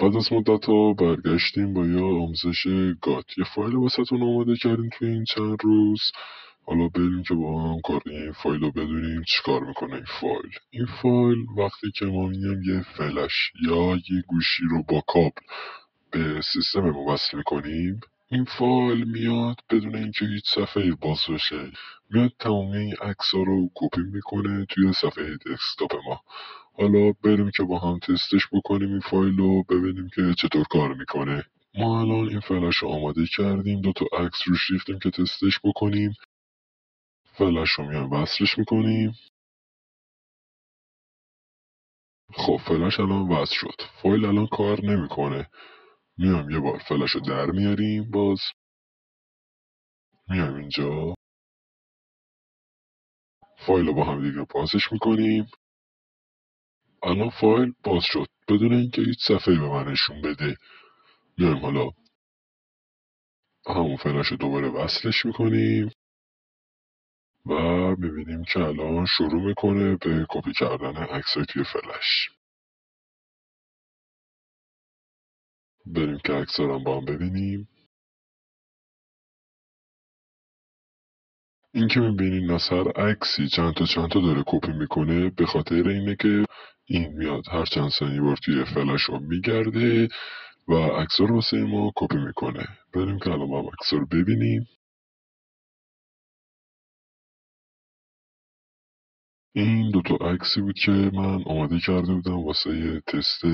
بعد از مدت‌ها برگشتیم با یه آموزش گات. یه فایل واسهتون آماده کردیم توی این چند روز. حالا بریم که با هم کار این فایل رو بدونیم چیکار میکنه این فایل وقتی که ما میگیم یه فلش یا یه گوشی رو با کابل به سیستم وصل میکنیم، این فایل میاد بدون اینکه هیچ صفحه‌ای باز بشه، میاد تمامی این عکس‌ها رو کپی میکنه توی صفحه دسکتاپ ما. حالا بریم که با هم تستش بکنیم این فایل رو، ببینیم که چطور کار میکنه. ما الان این فلش رو آماده کردیم، 2 تا عکس روش ریختیم که تستش بکنیم. فلش رو میایم وصلش میکنیم. خب فلش الان وصل شد. فایل الان کار نمیکنه. میایم یه بار فلش رو در میاریم، باز میایم اینجا فایل رو با هم دیگه بازش میکنیم. الان فایل باز شد بدون اینکه هیچ صفحه‌ای به من نشون بده. میایم حالا همون فلش رو دوباره وصلش میکنیم و میبینیم که الان شروع میکنه به کپی کردن عکسای توی فلش. بریم که عکس‌ها رو با هم ببینیم. این که میبینین از هر عکسی چند تا داره کپی میکنه، به خاطر اینه که این میاد هر چند ثانیه بار توی فلش رو میگرده و عکس‌ها رو واسه ما کپی میکنه. بریم که الان با هم عکس‌ها رو ببینیم. این 2 تا عکسی بود که من آماده کرده بودم واسه تست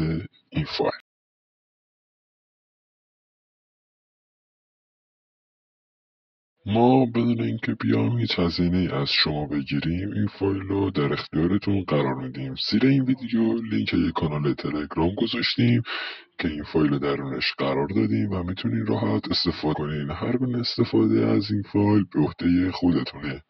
این فایل. ما بدون اینکه بیام هیچ هزینه‌ای از شما بگیریم این فایل رو در اختیارتون قرار میدیم. زیر این ویدیو لینک یک کانال تلگرام گذاشتیم که این فایل رو درونش قرار دادیم و میتونین راحت استفاده کنین. هر گونه استفاده از این فایل به عهده خودتونه.